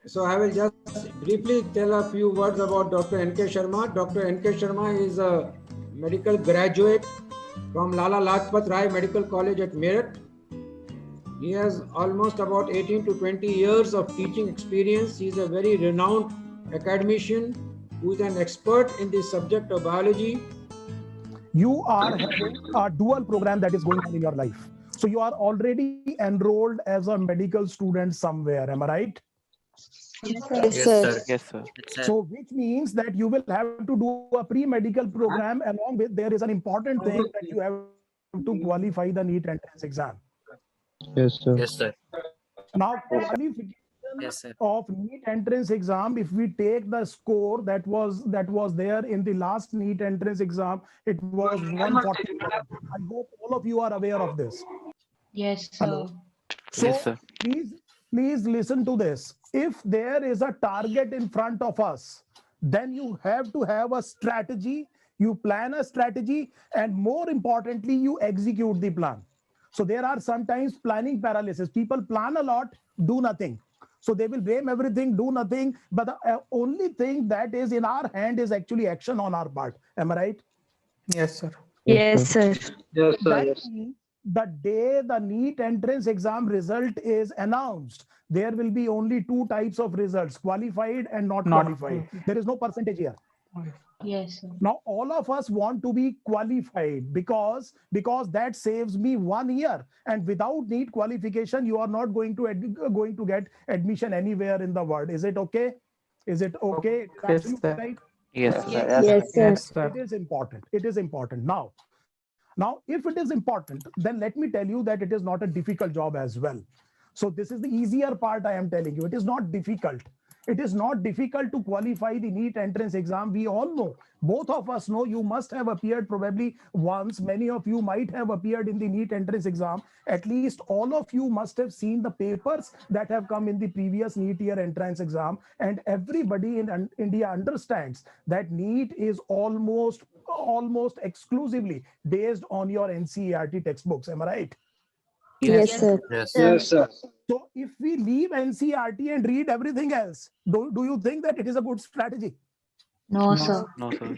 So I will just briefly tell a few words about Dr. N.K. Sharma. Dr. N.K. Sharma is a medical graduate from Lala Lajpat Rai Medical College at Meerut. He has almost about 18 to 20 years of teaching experience. He is a very renowned academician who is an expert in the subject of biology. You are having a dual program that is going on in your life. So you are already enrolled as a medical student somewhere. Am I right? Yes, sir. Yes, sir. So which means that you will have to do a pre-medical program. Along with, there is an important thing that you have to qualify the NEET entrance exam. Yes, sir. Now, qualification of NEET entrance exam, if we take the score that was there in the last NEET entrance exam, it was 140. I hope all of you are aware of this. Yes, Hello. sir. So Yes, sir. please listen to this. If there is a target in front of us, then you have to have a strategy. You plan a strategy, and more importantly, you execute the plan. So there are sometimes planning paralysis. People plan a lot, do nothing. So they will blame everything, do nothing. But the only thing that is in our hand is actually action on our part. Am I right? Yes, sir. Yes, sir. Yes, sir. That Yes. means the day the NEET entrance exam result is announced, there will be only two types of results: qualified and not qualified. There is no percentage here. Yes, sir. Now all of us want to be qualified because that saves me 1 year, and without NEET qualification you are not going to get admission anywhere in the world. Is it okay? Is it okay? It is absolutely right. Yes, sir. Yes, Yes, sir. It is important. It is important. Now, if it is important, then let me tell you that it is not a difficult job as well. So this is the easier part I am telling you. It is not difficult. It is not difficult to qualify the NEET entrance exam. We all know, both of us know, you must have appeared probably once. Many of you might have appeared in the NEET entrance exam. At least all of you must have seen the papers that have come in the previous NEET year entrance exam. And everybody in India understands that NEET is almost exclusively based on your NCERT textbooks. Am I right? Yes, sir. Yes, sir. So if we leave NCERT and read everything else, do you think that it is a good strategy? No, sir. No, sir.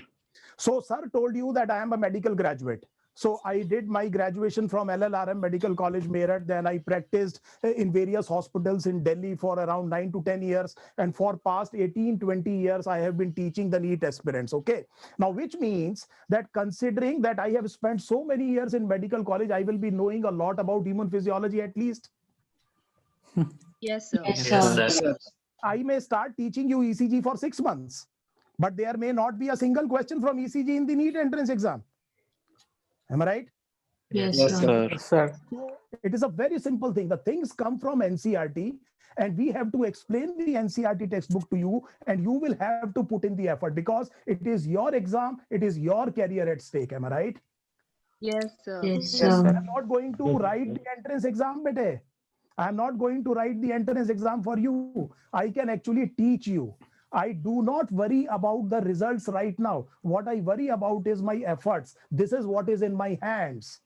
So sir told you that I am a medical graduate. So I did my graduation from LLRM Medical College, Meerut. Then I practiced in various hospitals in Delhi for around 9 to 10 years. And for past 18, 20 years, I have been teaching the NEET aspirants. Okay. Now, which means that considering that I have spent so many years in medical college, I will be knowing a lot about human physiology at least. Yes, sir. Yes, sir. I may start teaching you ECG for 6 months, but there may not be a single question from ECG in the NEET entrance exam. Am I right? Yes, Yes, sir. sir. Sir. So it is a very simple thing. The things come from NCERT, and we have to explain the NCERT textbook to you, and you will have to put in the effort because it is your exam, it is your career at stake. Am I right? Yes, sir. Yes, Yes, sir. sir. I'm not going to write the entrance exam, bete. I'm not going to write the entrance exam for you. I can actually teach you. I do not worry about the results right now. What I worry about is my efforts. This is what is in my hands.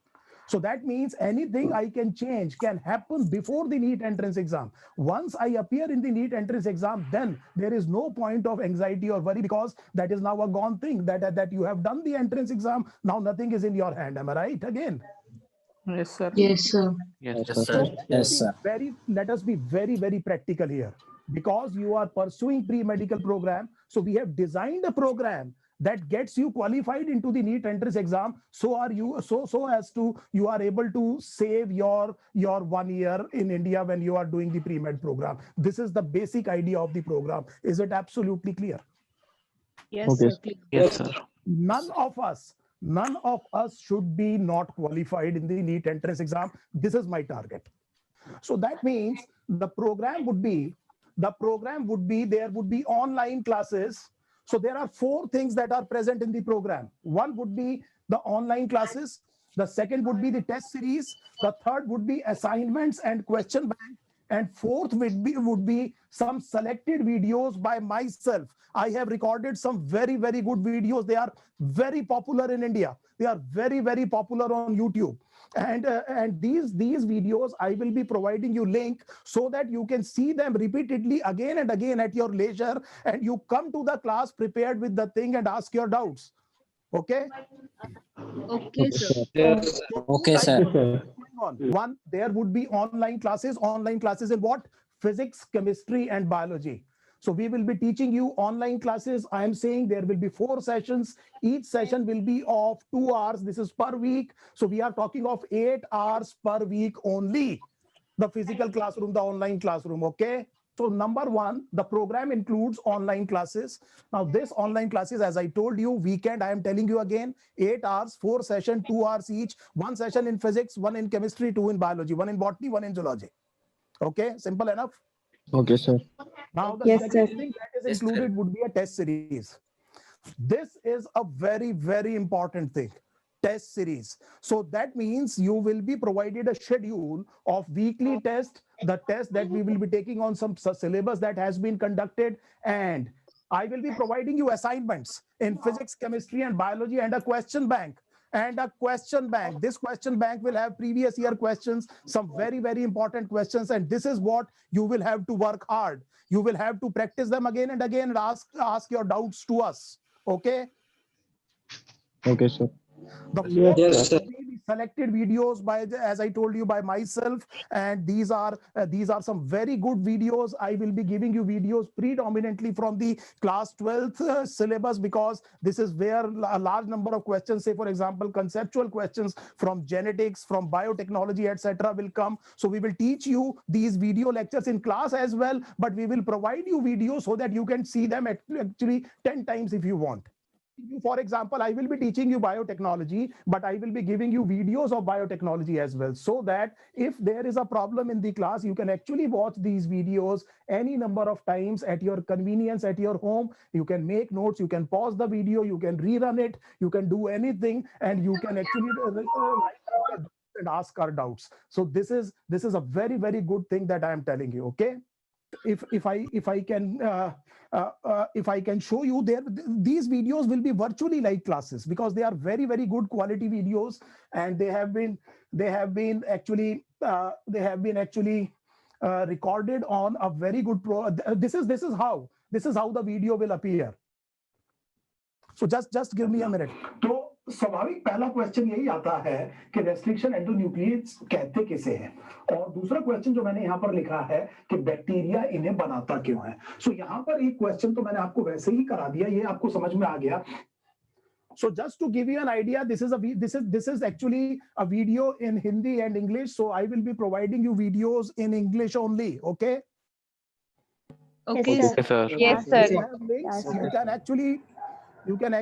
So that means anything I can change can happen before the NEET entrance exam. Once I appear in the NEET entrance exam, then there is no point of anxiety or worry because that is now a gone thing. That you have done the entrance exam. Now nothing is in your hand. Am I right? Again. Yes, sir. Yes, sir. Yes, Yes, sir. sir. Let us be very, very practical here. Because you are pursuing pre-medical program, so we have designed a program that gets you qualified into the NEET entrance exam. So are you so as to you are able to save your 1 year in India when you are doing the pre-med program. This is the basic idea of the program. Is it absolutely clear? Yes, Okay. sir. Yes, sir. None of us should be not qualified in the NEET entrance exam. This is my target. So that means the program would be there would be online classes. So there are 4 things that are present in the program. One would be the online classes. The second would be the test series. The third would be assignments and question bank. And fourth would be some selected videos by myself. I have recorded some very, very good videos. They are very popular in India. They are very, very popular on YouTube. And these videos I will be providing you link so that you can see them repeatedly again and again at your leisure, and you come to the class prepared with the thing and ask your doubts. Okay. Okay, sir. Yes, sir. Okay, sir. Going on. One, there would be online classes. Online classes in what? Physics, chemistry, and biology. So we will be teaching you online classes. I am saying there will be 4 sessions. Each session will be of 2 hours. This is per week. So we are talking of 8 hours per week only. The physical classroom, the online classroom. Okay. So number one, the program includes online classes. Now this online classes, as I told you, weekend, I am telling you again, 8 hours, 4 sessions, 2 hours each, 1 session in physics, 1 in chemistry, 2 in biology, 1 in botany, 1 in zoology. Okay, simple enough. Okay, sir. Now the second thing that is included would be a test series. This is a very, very important thing. Test series. So that means you will be provided a schedule of weekly test, the test that we will be taking on some syllabus that has been conducted, and I will be providing you assignments in physics, chemistry, and biology, and a question bank. This question bank will have previous year questions, some very, very important questions, and this is what you will have to work hard. You will have to practice them again and again and ask your doubts to us. Okay. Okay, sir. The Yes, sir. selected videos by as I told you, by myself, and these are some very good videos. I will be giving you videos predominantly from the class 12th syllabus, because this is where a large number of questions, say for example conceptual questions from genetics, from biotechnology, etc., will come. So we will teach you these video lectures in class as well, but we will provide you videos so that you can see them actually 10 times if you want. For example, I will be teaching you biotechnology, but I will be giving you videos of biotechnology as well, so that if there is a problem in the class, you can actually watch these videos any number of times at your convenience at your home. You can make notes, you can pause the video, you can rerun it, you can do anything, and you can actually and ask our doubts. So this is a very, very good thing that I am telling you. Okay. If I can show you there, these videos will be virtually like classes, because they are very, very good quality videos, and they have been actually recorded on a very good this is how the video will appear. So just give me a minute. तो स्वाभाविक पहला question यही आता है कि restriction endonuclease कहते किसे हैं, और दूसरा क्वेश्चन जो मैंने यहाँ पर लिखा है कि बैक्टीरिया इन्हें बनाता क्यों है. सो यहाँ पर एक क्वेश्चन तो मैंने आपको वैसे ही करा दिया, ये आपको समझ में आ गया. So just to give you an idea, this is actually a video in Hindi and English. So I will be providing you videos in English only. Okay. Okay, Okay, sir. Yes, sir. You have links. You can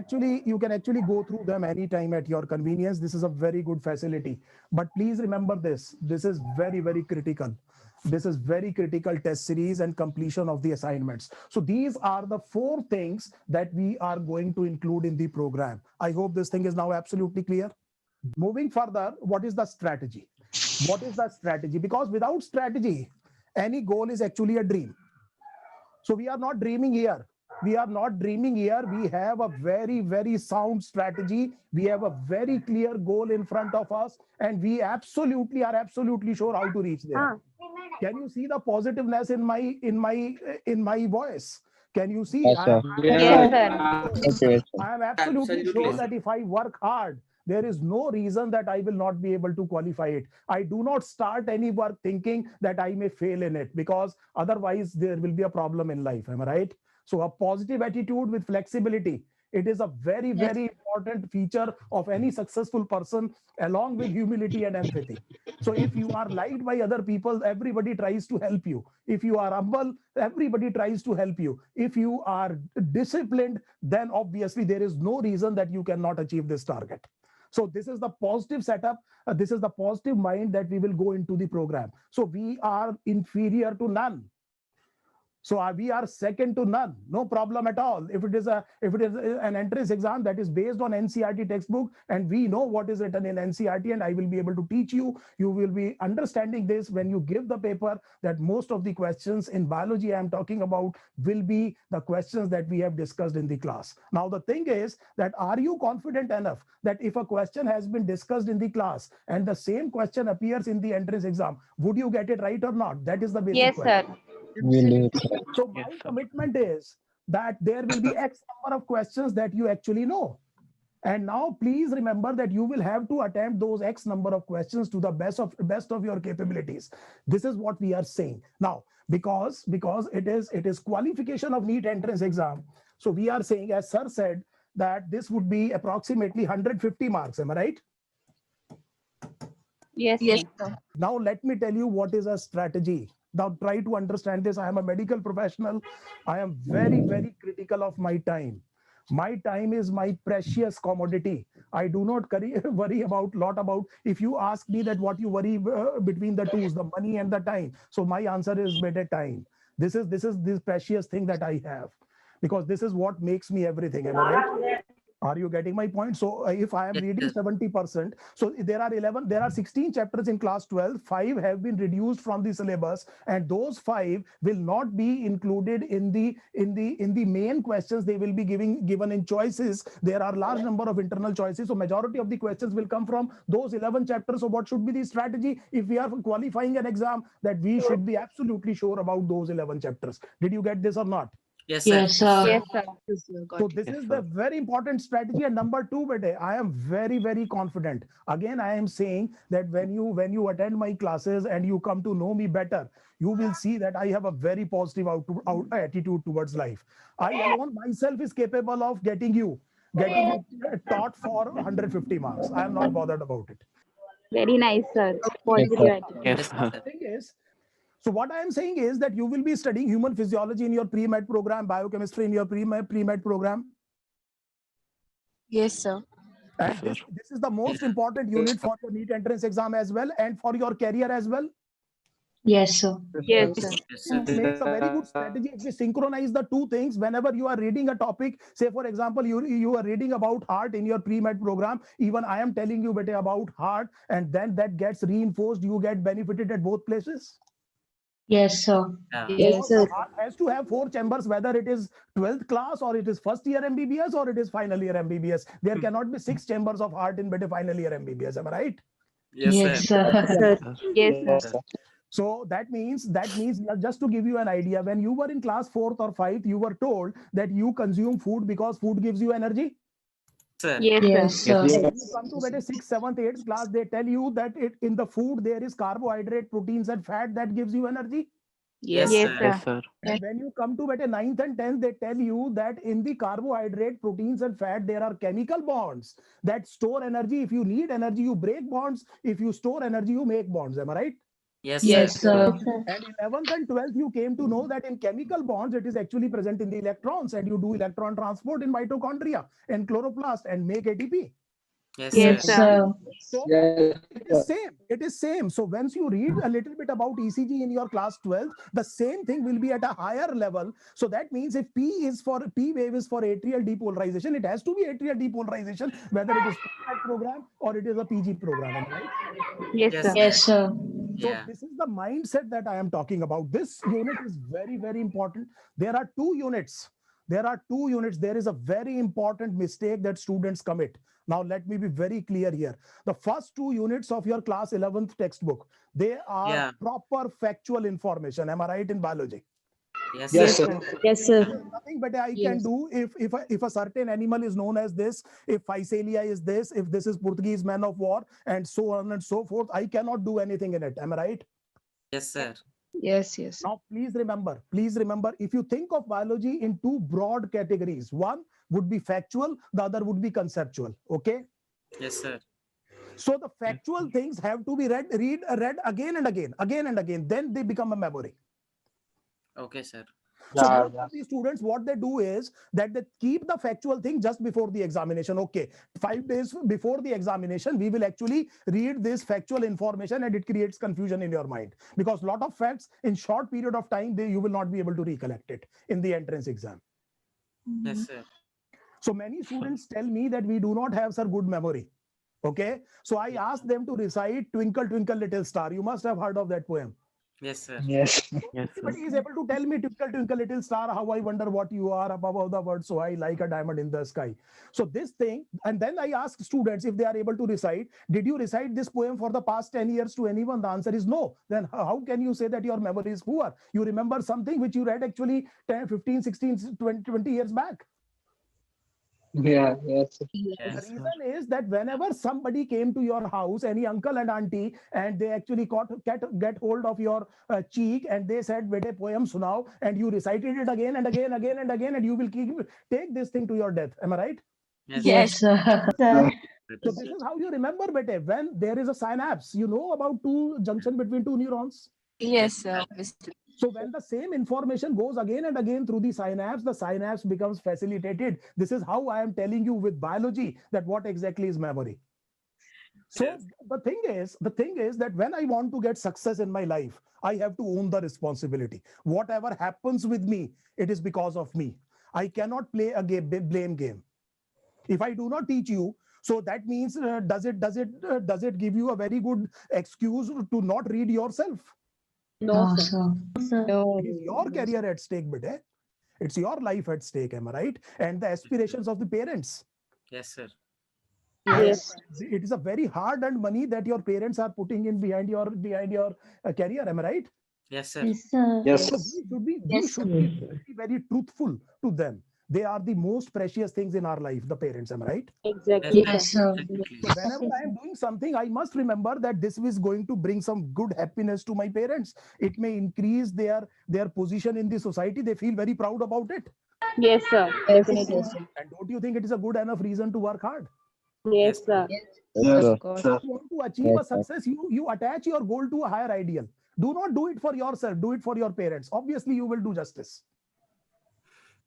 actually go through them anytime at your convenience. This is a very good facility. But please remember this. This is very, very critical. This is very critical test series and completion of the assignments. So these are the 4 things that we are going to include in the program. I hope this thing is now absolutely clear. Moving further, what is the strategy? What is the strategy? Because without strategy, any goal is actually a dream. So we are not dreaming here. We are not dreaming here. We have a very, very sound strategy. We have a very clear goal in front of us, and we are absolutely sure how to reach there. Can you see the positiveness in my voice? Can you see? Yes, sir. I am absolutely sure that if I work hard, there is no reason that I will not be able to qualify it. I do not start any work thinking that I may fail in it, because otherwise there will be a problem in life. Am I right? So a positive attitude with flexibility, it is a very, very important feature of any successful person, along with humility and empathy. So if you are liked by other people, everybody tries to help you. If you are humble, everybody tries to help you. If you are disciplined, then obviously there is no reason that you cannot achieve this target. So this is the positive setup. This is the positive mind that we will go into the program. So we are inferior to none. So we are second to none, no problem at all. If it is an entrance exam that is based on NCERT textbook, and we know what is written in NCERT, and I will be able to teach you, you will be understanding this when you give the paper, that most of the questions in biology I am talking about will be the questions that we have discussed in the class. Now the thing is that, are you confident enough that if a question has been discussed in the class and the same question appears in the entrance exam, would you get it right or not? That is the basic Yes, question. sir. We'll do it, sir. So my Yes, sir. commitment is that there will be X number of questions that you actually know. And now please remember that you will have to attempt those X number of questions to the best of your capabilities. This is what we are saying. Now, because it is qualification of NEET entrance exam. So we are saying, as sir said, that this would be approximately 150 marks. Am I right? Yes, Yes, sir. sir. Now, let me tell you what is a strategy. Now, try to understand this. I am a medical professional. I am very, very critical of my time. My time is my precious commodity. I do not worry about lot about. If you ask me that what you worry between the two, the money and the time. So my answer is better time. This is this precious thing that I have, because this is what makes me everything. Am I right? Are you getting my point? So if I am reading 70%, so there are 16 chapters in class 12, 5 have been reduced from the syllabus, and those 5 will not be included in the main questions. They will be given in choices. There are large number of internal choices. So majority of the questions will come from those 11 chapters. So what should be the strategy if we are qualifying an exam? That we should be absolutely sure about those 11 chapters. Did you get this or not? Yes, sir. Yes, sir. Yes, sir. Yes, sir. Got So it. this Yes, is sir. the very important strategy. And number two, bete, I am very, very confident. Again, I am saying that when you attend my classes and you come to know me better, you will see that I have a very positive attitude towards life. I alone myself is capable of getting you taught for 150 marks. I am not bothered about it. Very nice, sir. Yes, Positive sir. attitude. Yes, Yes, sir. sir. Thing is, so what I am saying is that you will be studying human physiology in your pre-med program, biochemistry in your pre-med program. Yes, sir. And Yes, this is the most important unit for your NEET entrance exam as well, and for your career as well. Yes, sir. Yes, sir. Yes, So sir. it makes a very good strategy if we synchronize the two things. Whenever you are reading a topic, say for example, you are reading about heart in your pre-med program, even I am telling you beta about heart, and then that gets reinforced, you get benefited at both places. Yes, sir. Yeah. Yes, sir. Heart has to have 4 chambers, whether it is 12th class or it is first year MBBS or it is final year MBBS. There cannot be 6 chambers of heart in beta final year MBBS. Am I right? Yes, Yes, sir. sir. Sir. Yes, Yes, sir. sir. So that means just to give you an idea, when you were in class 4th or 5th, you were told that you consume food because food gives you energy. Sir. Yes, Yes, sir. sir. When you come to beta 6th, 7th, 8th class, they tell you that in the food there is carbohydrate, proteins, and fat that gives you energy. Yes, Yes, sir. sir. yes, sir. And when you come to beta 9th and 10th, they tell you that in the carbohydrate, proteins, and fat, there are chemical bonds that store energy. If you need energy, you break bonds. If you store energy, you make bonds. Am I right? Yes, Yes, sir. sir. And in 11th and 12th, you came to know that in chemical bonds, it is actually present in the electrons, and you do electron transport in mitochondria and chloroplast and make ATP. Yes, Yes, sir. sir. So Yes, it is same. It is same. So once you read a little bit about ECG in your class 12th, the same thing will be at a higher level. So that means if P wave is for atrial depolarization, it has to be atrial depolarization, whether it is PMAT program or it is a PG program. Am I right? Yes, Yes, sir. Yes, sir. So Yeah. this is the mindset that I am talking about. This unit is very, very important. There are 2 units. There are 2 units. There is a very important mistake that students commit. Now, let me be very clear here. The first 2 units of your class 11th textbook, they are Yeah. proper factual information. Am I right in biology? Yes, Yes, sir. sir. Yes, sir. Nothing but I can Yes. do if a certain animal is known as this, if Physalia is this, if this is Portuguese man of war, and so on and so forth, I cannot do anything in it. Am I right? Yes, sir. Yes, yes. Now, please remember, if you think of biology in 2 broad categories, one would be factual, the other would be conceptual. Okay. Yes, sir. So the factual things have to be read again and again. Then they become a memory. Okay, sir. So most of these students, what they do is that they keep the factual thing just before the examination. Okay, 5 days before the examination, we will actually read this factual information, and it creates confusion in your mind, because a lot of facts in short period of time, you will not be able to recollect it in the entrance exam. Yes, sir. So many students tell me that we do not have, sir, good memory. Okay, so I asked them to recite Twinkle Twinkle Little Star. You must have heard of that poem. Yes, sir. Yes. Everybody is able to tell me, Twinkle Twinkle Little Star, how I wonder what you are above all the world, so I like a diamond in the sky. So this thing, and then I ask students if they are able to recite, did you recite this poem for the past 10 years to anyone? The answer is no. Then how can you say that your memory is poor? You remember something which you read actually 10, 15, 16, 20 years back. Yeah. Yes. The Yes, sir. reason is that whenever somebody came to your house, any uncle and auntie, and they actually get hold of your cheek, and they said, "Bete poem sunao," and you recited it again and again, and you will take this thing to your death. Am I right? Yes, Yes, sir. So this is how you remember, bete. When there is a synapse, you know about two junction between two neurons. Yes, sir. Obviously. So when the same information goes again and again through the synapse becomes facilitated. This is how I am telling you with biology that what exactly is memory. So Yes. the thing is that when I want to get success in my life, I have to own the responsibility. Whatever happens with me, it is because of me. I cannot play a blame game. If I do not teach you, so that means does it give you a very good excuse to not read yourself? No, sir. It is your career at stake, bete. It's your life at stake, am I right? And the aspirations of the parents. Yes, sir. Yes. It is a very hard-earned money that your parents are putting in behind your career, am I right? Yes, sir. Yes. So we should be very, very truthful to them. They are the most precious things in our life, the parents, am I right? Exactly. Yes, sir. Exactly. So whenever I am doing something, I must remember that this is going to bring some good happiness to my parents. It may increase their position in the society. They feel very proud about it. Yes, sir. Definitely. And don't you think it is a good enough reason to work hard? Yes, sir. Yes. If you want to achieve a success, you attach your goal to a higher ideal. Do not do it for yourself. Do it for your parents. Obviously, you will do justice.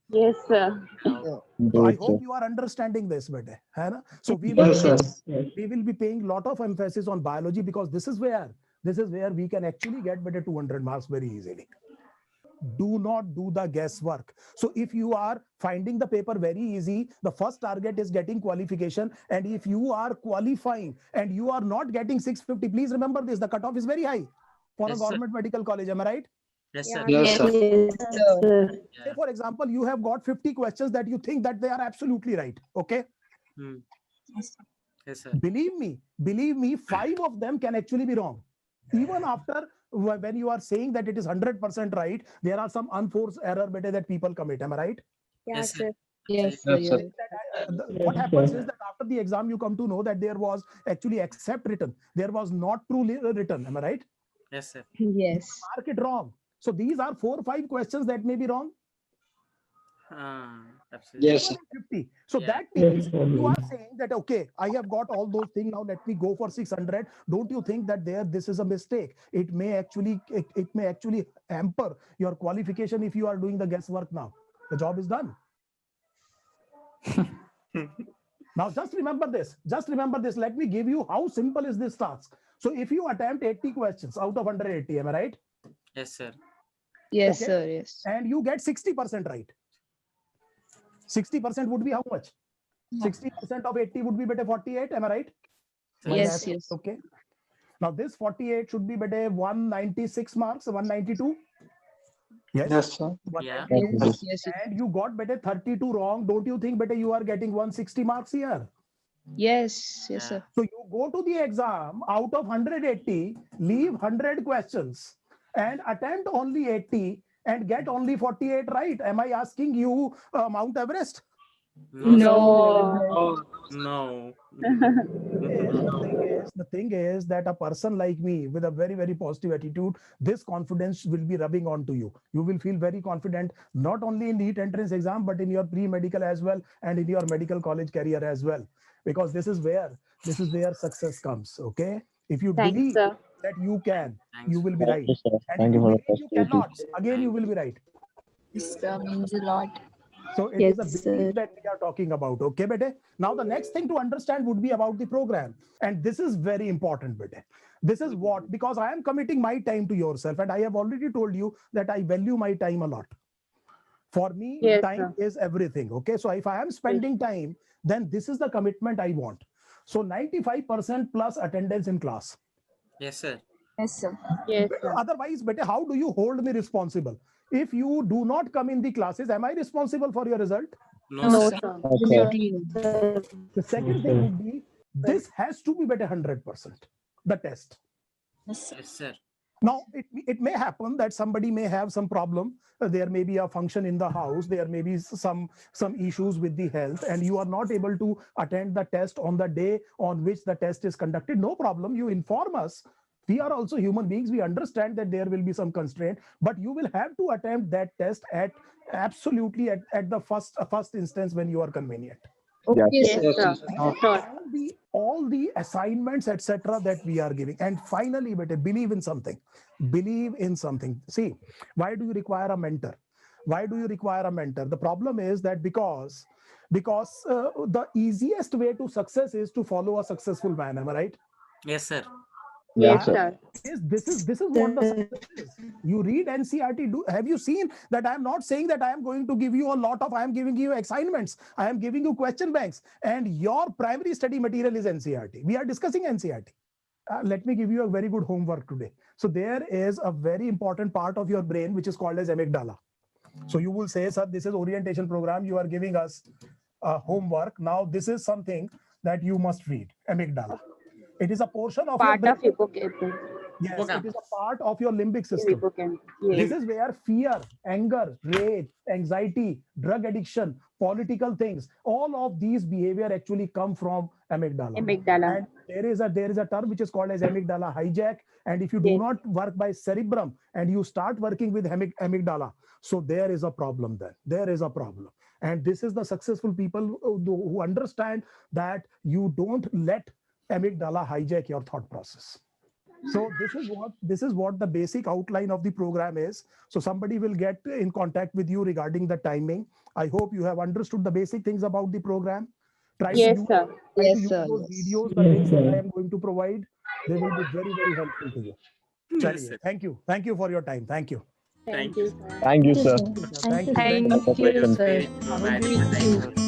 Yes, sir. So I hope you are understanding this, bete. hai na? So we will, we will be paying a lot of emphasis on biology, because this is where we can actually get better 200 marks very easily. Do not do the guesswork. So if you are finding the paper very easy, the first target is getting qualification. And if you are qualifying and you are not getting 650, please remember this, the cutoff is very high for Yes, a sir. government medical college. Am I right? Yes, sir. Yes, sir. Yes, sir. Say, for example, you have got 50 questions that you think that they are absolutely right. Okay. Hmm. Yes, sir. Believe me, 5 of them can actually be wrong. Even after, when you are saying that it is 100% right, there are some unforced error better that people commit. Am I right? Yes, sir. Yes, Yes, sir. What happens is that after the exam, you come to know that there was actually accept written. There was not true written. Am I right? Yes, sir. Yes. Mark it wrong. So these are 4 or 5 questions that may be wrong. Absolutely. Yes, sir. 50. So Yeah. that means you are saying that, okay, I have got all those things. Now let me go for 600. Don't you think that this is a mistake? It may actually hamper your qualification if you are doing the guesswork now. The job is done. Now just remember this. Let me give you how simple is this task. So if you attempt 80 questions out of 180, am I right? Yes, sir. Yes, Okay. sir. Yes. And you get 60% right. 60% would be how much? 60% of 80 would be better 48. Am I right? My Yes, math- yes. Okay. Now this 48 should be better 196 marks, 192. Yes. Yes, sir. 192. Yes, yes, yes. And you got better 32 wrong. Don't you think better you are getting 160 marks here? Yes, yes, sir. So you go to the exam out of 180, leave 100 questions and attempt only 80 and get only 48 right. Am I asking you Mount Everest? No. No. The thing is that a person like me with a very, very positive attitude, this confidence will be rubbing onto you. You will feel very confident, not only in NEET entrance exam, but in your pre-medical as well and in your medical college career as well. Because this is where success comes. Okay. If you Thanks, believe sir. that you can, Thanks. you will be right. Yes, sir. And Thank if you you for the believe you positivity. cannot, again you will be right. This means a lot. So it Yes, is a belief sir. that we are talking about. Okay, bete. Now the next thing to understand would be about the program, and this is very important, bete. This is what, because I am committing my time to yourself, and I have already told you that I value my time a lot. For me, Yes, time is everything. Okay, so if I am spending time, then this is the commitment I want. So 95% plus attendance in class. Yes, sir. Yes, sir. Yes, sir. Otherwise, bete, how do you hold me responsible? If you do not come in the classes, am I responsible for your result? No, No, sir. sir. Absolutely. The second thing would be, this has to be better 100%, the test. Yes, sir. Yes, sir. Now, it may happen that somebody may have some problem. There may be a function in the house. There may be some issues with the health, and you are not able to attend the test on the day on which the test is conducted. No problem. You inform us. We are also human beings. We understand that there will be some constraint, but you will have to attempt that test at absolutely at the first instance when you are convenient. Okay, Yes, sir. sir. Sure. All the assignments, etc., that we are giving. And finally, believe in something. Believe in something. See, why do you require a mentor? Why do you require a mentor? The problem is that because the easiest way to success is to follow a successful man. Am I right? Yes, sir. Yes, sir. sir. This is what the success is. You read NCERT. Have you seen that I am not saying that I am going to give you a lot of, I am giving you assignments. I am giving you question banks, and your primary study material is NCERT. We are discussing NCERT. Let me give you a very good homework today. So there is a very important part of your brain which is called as amygdala. So you will say, sir, this is orientation program. You are giving us homework. Now this is something that you must read. Amygdala. It is a portion of Part your of brain. hippocampus. Yes, it is a part of your limbic system. Hippocampus. This Yes. is where fear, anger, rage, anxiety, drug addiction, political things, all of these behavior actually come from amygdala. Amygdala. And there is a term which is called as amygdala hijack. And if you do Yes. not work by cerebrum and you start working with amygdala, so there is a problem then. There is a problem. And this is the successful people who understand that you don't let amygdala hijack your thought process. So this is what the basic outline of the program is. So somebody will get in contact with you regarding the timing. I hope you have understood the basic things about the program. Try Yes, to use, sir. try Yes, to use sir. those Yes. videos, the links that I am going to provide. They will be very, very helpful to you. Yes, Chaliye. sir. Thank you. Thank you for your time. Thank you. Thank Thank you, you. sir. Thank you, sir. Thank you. Thank you, sir. Very good, very good.